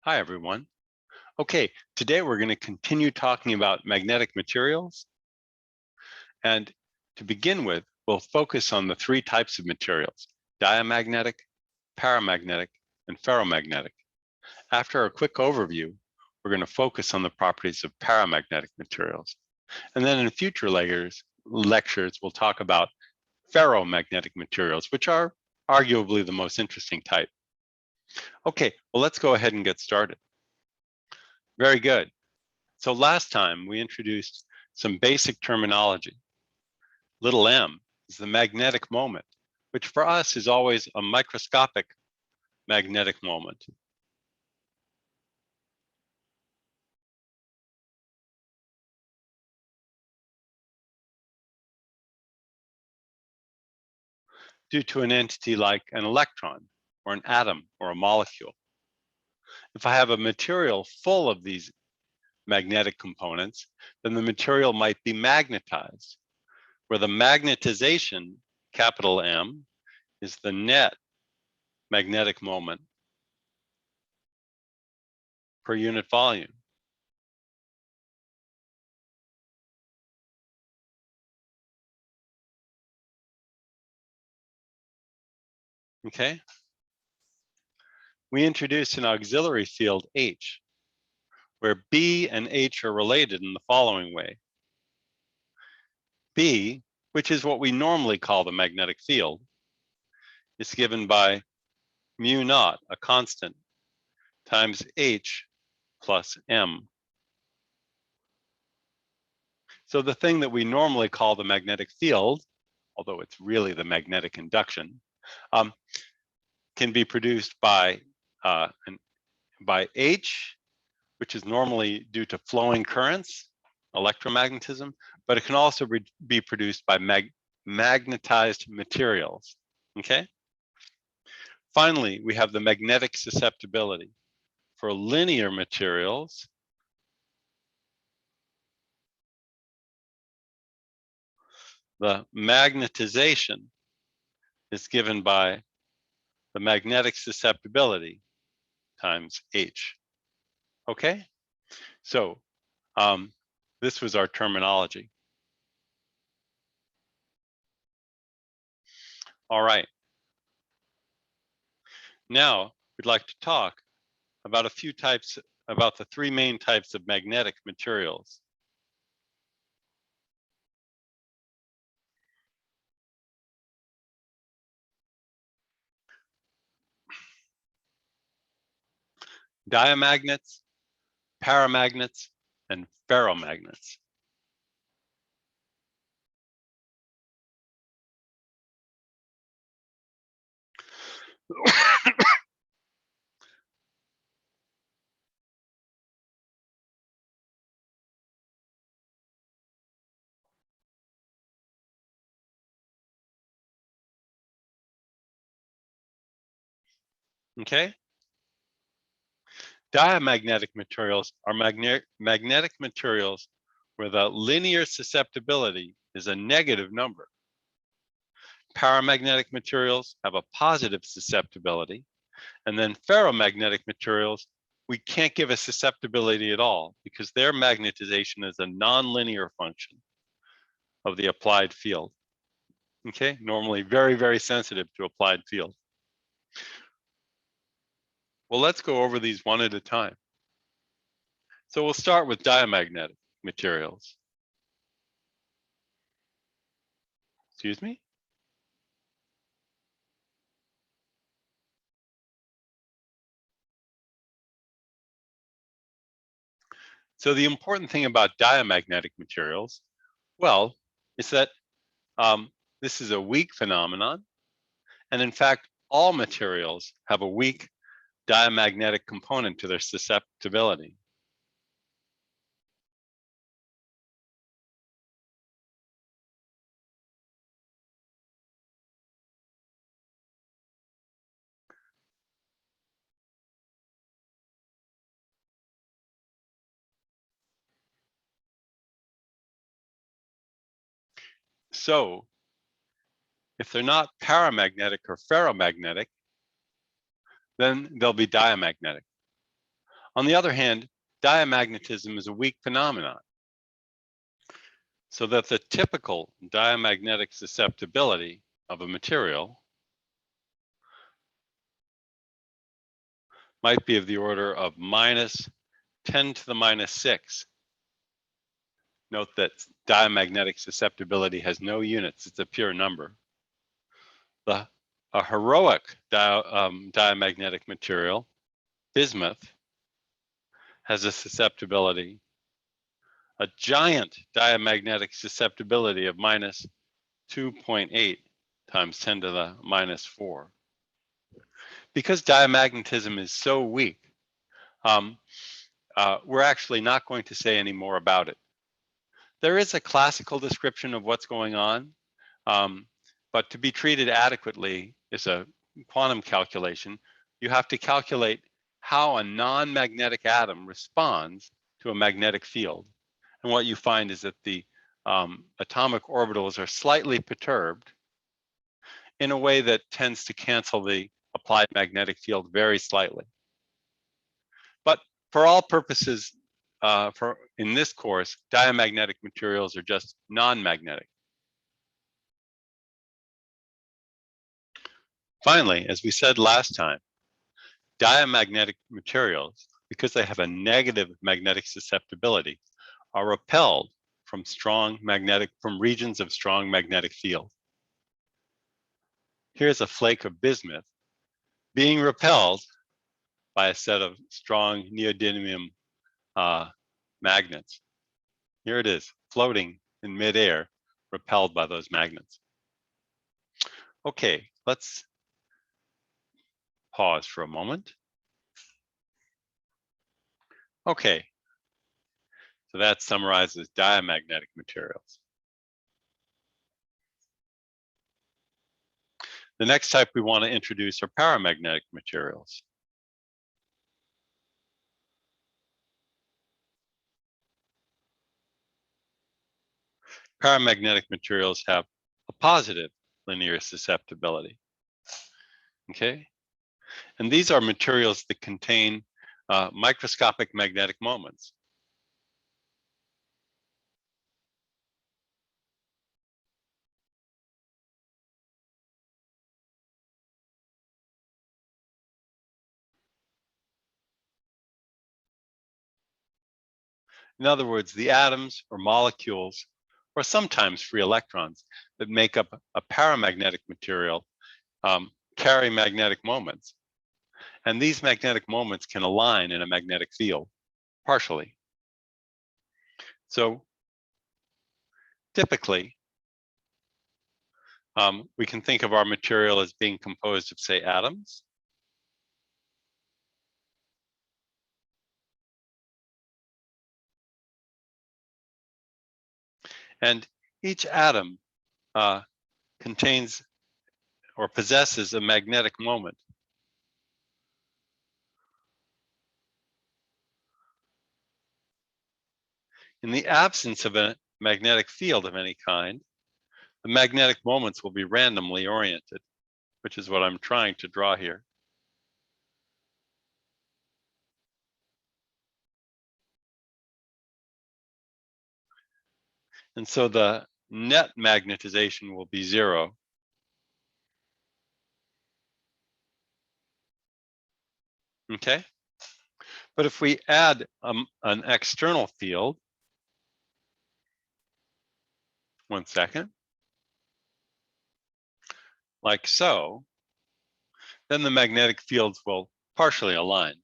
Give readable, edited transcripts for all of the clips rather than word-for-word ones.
Hi, everyone. Okay, today we're going to continue talking about magnetic materials. And to begin with, we'll focus on the three types of materials: diamagnetic, paramagnetic, and ferromagnetic. After a quick overview, we're going to focus on the properties of paramagnetic materials. And then in future lectures, we'll talk about ferromagnetic materials, which are arguably the most interesting type. Okay, well, let's go ahead and get started. Very good. So last time we introduced some basic terminology. Little m is the magnetic moment, which for us is always a microscopic magnetic moment. Due to an entity like an electron or an atom or a molecule. If I have a material full of these magnetic components, then the material might be magnetized, where the magnetization, capital M, is the net magnetic moment per unit volume. Okay? We introduced an auxiliary field H, where B and H are related in the following way. B, which is what we normally call the magnetic field, is given by mu naught, a constant, times H plus M. So the thing that we normally call the magnetic field, although it's really the magnetic induction, can be produced by H, which is normally due to flowing currents, electromagnetism, but it can also be produced by magnetized materials, okay? Finally, we have the magnetic susceptibility. For linear materials, the magnetization is given by the magnetic susceptibility times H, okay? So this was our terminology. All right. Now, we'd like to talk about the three main types of magnetic materials. Diamagnets, paramagnets, and ferromagnets. Okay? Diamagnetic materials are magnetic materials where the linear susceptibility is a negative number. Paramagnetic materials have a positive susceptibility, and then ferromagnetic materials, we can't give a susceptibility at all because their magnetization is a nonlinear function of the applied field. Okay, normally very, very sensitive to applied field. Well, let's go over these one at a time. So we'll start with diamagnetic materials. Excuse me? So the important thing about diamagnetic materials, well, is that this is a weak phenomenon. And in fact, all materials have a weak diamagnetic component to their susceptibility. So if they're not paramagnetic or ferromagnetic, then they'll be diamagnetic. On the other hand, diamagnetism is a weak phenomenon, so that the typical diamagnetic susceptibility of a material might be of the order of minus 10 to the minus 6. Note that diamagnetic susceptibility has no units, it's a pure number. A heroic diamagnetic material, bismuth, has a susceptibility, a giant diamagnetic susceptibility of minus 2.8 times 10 to the minus 4. Because diamagnetism is so weak, we're actually not going to say any more about it. There is a classical description of what's going on, but to be treated adequately is a quantum calculation. You have to calculate how a non-magnetic atom responds to a magnetic field. And what you find is that the atomic orbitals are slightly perturbed in a way that tends to cancel the applied magnetic field very slightly. But for all purposes, in this course, diamagnetic materials are just non-magnetic. Finally, as we said last time, diamagnetic materials, because they have a negative magnetic susceptibility, are repelled from regions of strong magnetic field. Here's a flake of bismuth being repelled by a set of strong neodymium magnets. Here it is, floating in midair, repelled by those magnets. Okay, let's pause for a moment. Okay, so that summarizes diamagnetic materials. The next type we want to introduce are paramagnetic materials. Paramagnetic materials have a positive linear susceptibility. Okay, and these are materials that contain microscopic magnetic moments. In other words, the atoms or molecules, or sometimes free electrons, that make up a paramagnetic material carry magnetic moments. And these magnetic moments can align in a magnetic field, partially. So typically, we can think of our material as being composed of, say, atoms. And each atom contains or possesses a magnetic moment. In the absence of a magnetic field of any kind, the magnetic moments will be randomly oriented, which is what I'm trying to draw here. And so the net magnetization will be 0. Okay? But if we add an external field, 1 second, like so, then the magnetic fields will partially align.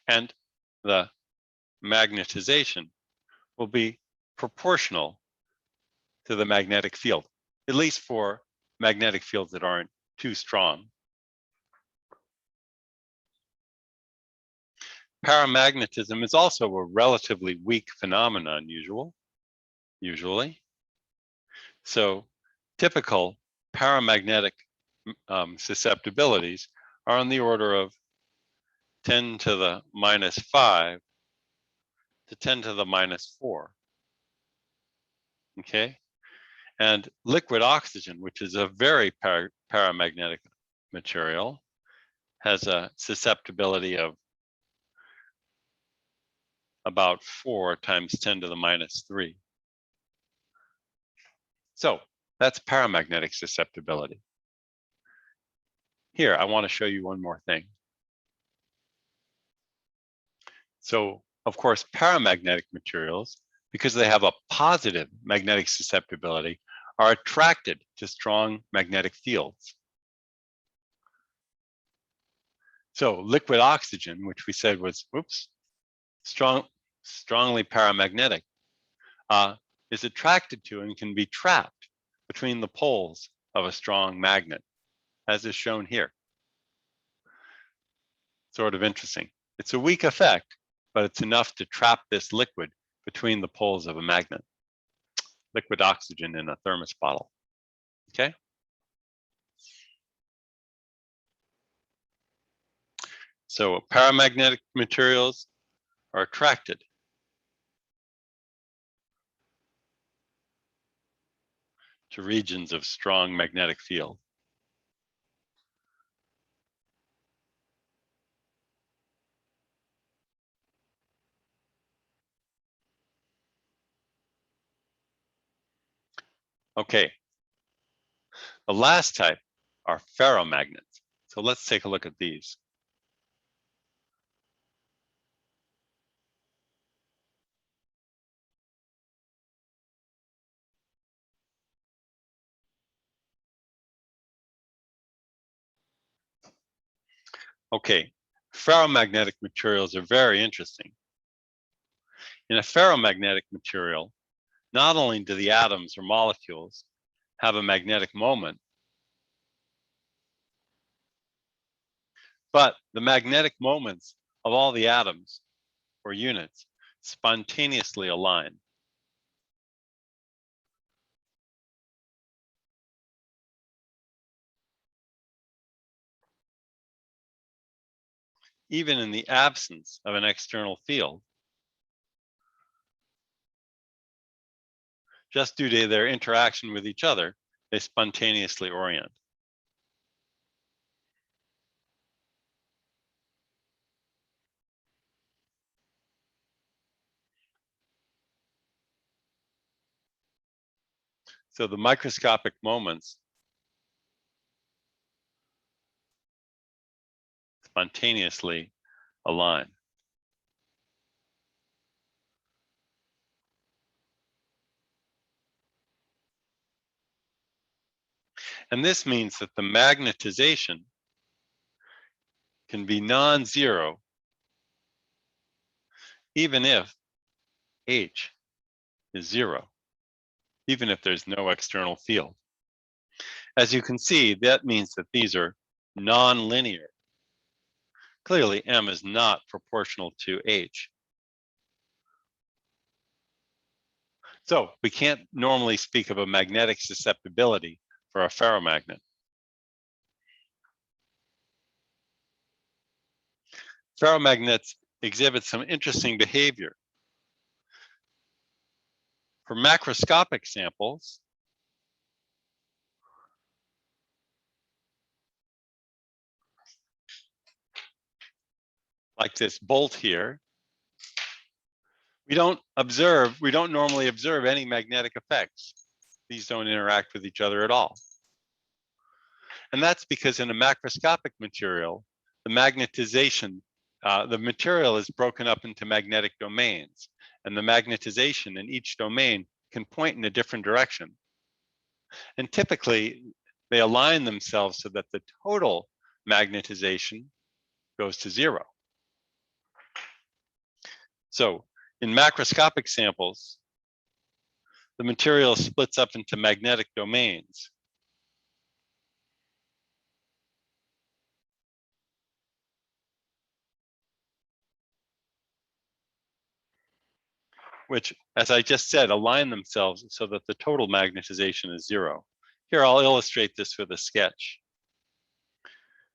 And the magnetization will be proportional to the magnetic field, at least for magnetic fields that aren't too strong. Paramagnetism is also a relatively weak phenomenon, usual. usually. So typical paramagnetic susceptibilities are on the order of 10 to the minus 5 to 10 to the minus 4. Okay? And liquid oxygen, which is a very paramagnetic material, has a susceptibility of about 4 times 10 to the minus 3. So that's paramagnetic susceptibility. Here, I want to show you one more thing. So, of course, paramagnetic materials, because they have a positive magnetic susceptibility, are attracted to strong magnetic fields. So liquid oxygen, which we said was, strongly paramagnetic, is attracted to and can be trapped between the poles of a strong magnet, as is shown here. Sort of interesting. It's a weak effect, but it's enough to trap this liquid between the poles of a magnet. Liquid oxygen in a thermos bottle. Okay? So paramagnetic materials are attracted to regions of strong magnetic field. Okay, the last type are ferromagnets. So let's take a look at these. Okay, ferromagnetic materials are very interesting. In a ferromagnetic material, not only do the atoms or molecules have a magnetic moment, but the magnetic moments of all the atoms or units spontaneously align. Even in the absence of an external field, just due to their interaction with each other, they spontaneously orient. So the microscopic moments spontaneously align. And this means that the magnetization can be non-zero even if H is 0, even if there's no external field. As you can see, that means that these are non-linear. Clearly, M is not proportional to H. So we can't normally speak of a magnetic susceptibility for a ferromagnet. Ferromagnets exhibit some interesting behavior. For macroscopic samples, like this bolt here, we don't normally observe any magnetic effects. These don't interact with each other at all. And that's because in a macroscopic material, the magnetization, the material is broken up into magnetic domains, and the magnetization in each domain can point in a different direction. And typically, they align themselves so that the total magnetization goes to 0. So in macroscopic samples, the material splits up into magnetic domains. which, as I just said, align themselves so that the total magnetization is 0. Here, I'll illustrate this with a sketch.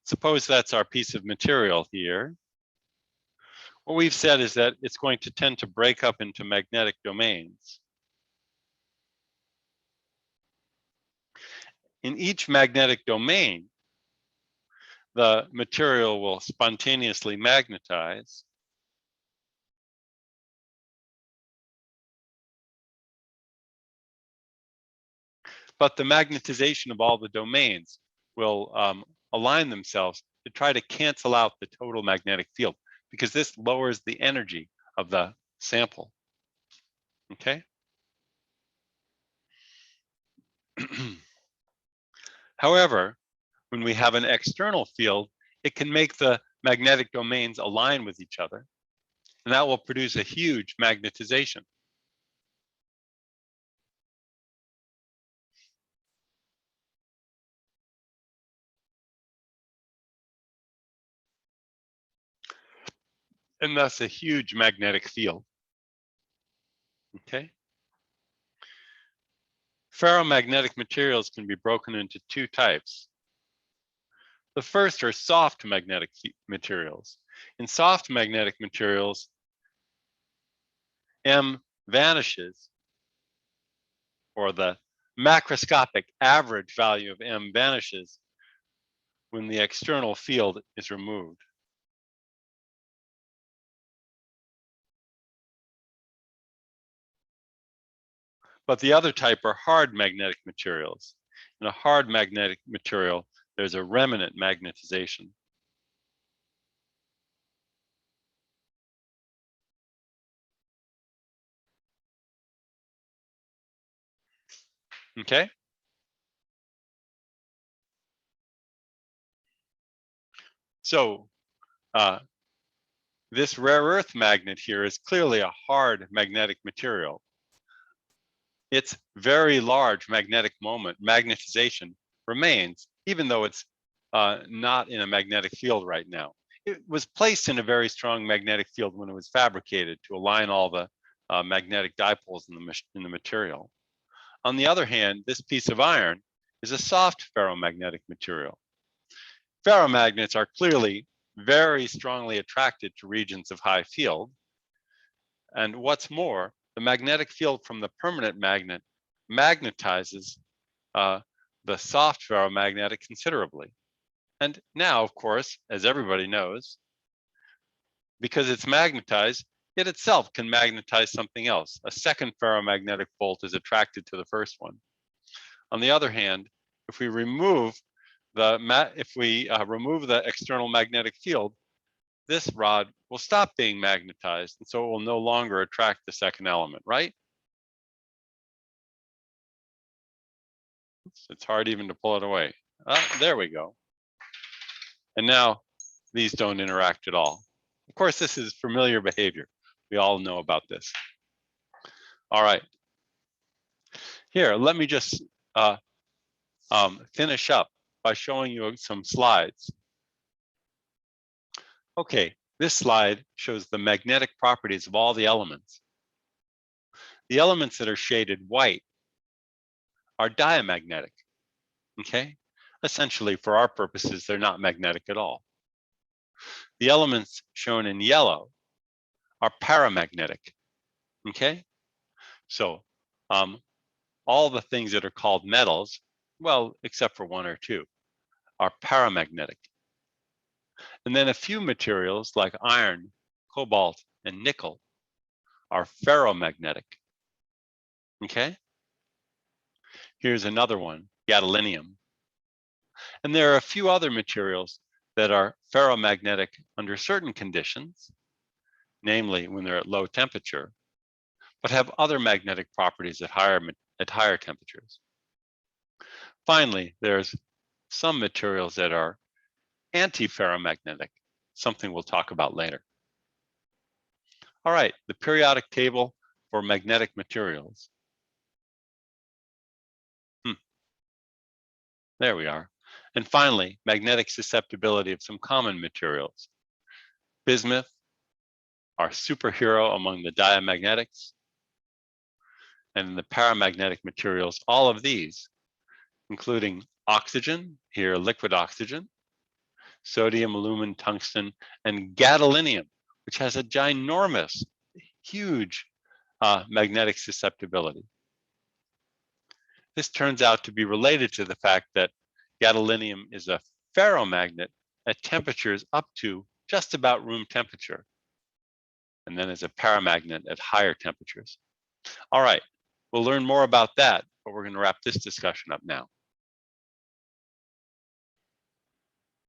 Suppose that's our piece of material here. What we've said is that it's going to tend to break up into magnetic domains. In each magnetic domain, the material will spontaneously magnetize. But the magnetization of all the domains will align themselves to try to cancel out the total magnetic field, because this lowers the energy of the sample. Okay? However, when we have an external field, it can make the magnetic domains align with each other, and that will produce a huge magnetization. And thus a huge magnetic field. Okay? Ferromagnetic materials can be broken into two types. The first are soft magnetic materials. In soft magnetic materials, M vanishes, or the macroscopic average value of M vanishes when the external field is removed. But the other type are hard magnetic materials. In a hard magnetic material, there's a remnant magnetization. Okay? So this rare earth magnet here is clearly a hard magnetic material. Its very large magnetic moment, magnetization, remains, even though it's not in a magnetic field right now. It was placed in a very strong magnetic field when it was fabricated to align all the magnetic dipoles in the material. On the other hand, this piece of iron is a soft ferromagnetic material. Ferromagnets are clearly very strongly attracted to regions of high field. And what's more, the magnetic field from the permanent magnet magnetizes the soft ferromagnetic considerably. And now, of course, as everybody knows, because it's magnetized, it itself can magnetize something else. A second ferromagnetic bolt is attracted to the first one. On the other hand, if we remove the external magnetic field, this rod will stop being magnetized, and so it will no longer attract the second element, right? It's hard even to pull it away. There we go. And now these don't interact at all. Of course, this is familiar behavior. We all know about this. All right. Here, let me just finish up by showing you some slides. Okay, this slide shows the magnetic properties of all the elements. The elements that are shaded white are diamagnetic, okay? Essentially, for our purposes, they're not magnetic at all. The elements shown in yellow are paramagnetic, okay? So all the things that are called metals, well, except for one or two, are paramagnetic. And then a few materials like iron, cobalt, and nickel are ferromagnetic, okay? Here's another one, gadolinium. And there are a few other materials that are ferromagnetic under certain conditions, namely when they're at low temperature, but have other magnetic properties at higher temperatures. Finally, there's some materials that are anti-ferromagnetic, something we'll talk about later. All right, the periodic table for magnetic materials. There we are. And finally, magnetic susceptibility of some common materials. Bismuth, our superhero among the diamagnetics. And in the paramagnetic materials, all of these, including oxygen, here liquid oxygen, sodium, aluminum, tungsten, and gadolinium, which has a ginormous, huge magnetic susceptibility. This turns out to be related to the fact that gadolinium is a ferromagnet at temperatures up to just about room temperature, and then is a paramagnet at higher temperatures. All right, we'll learn more about that, but we're going to wrap this discussion up now.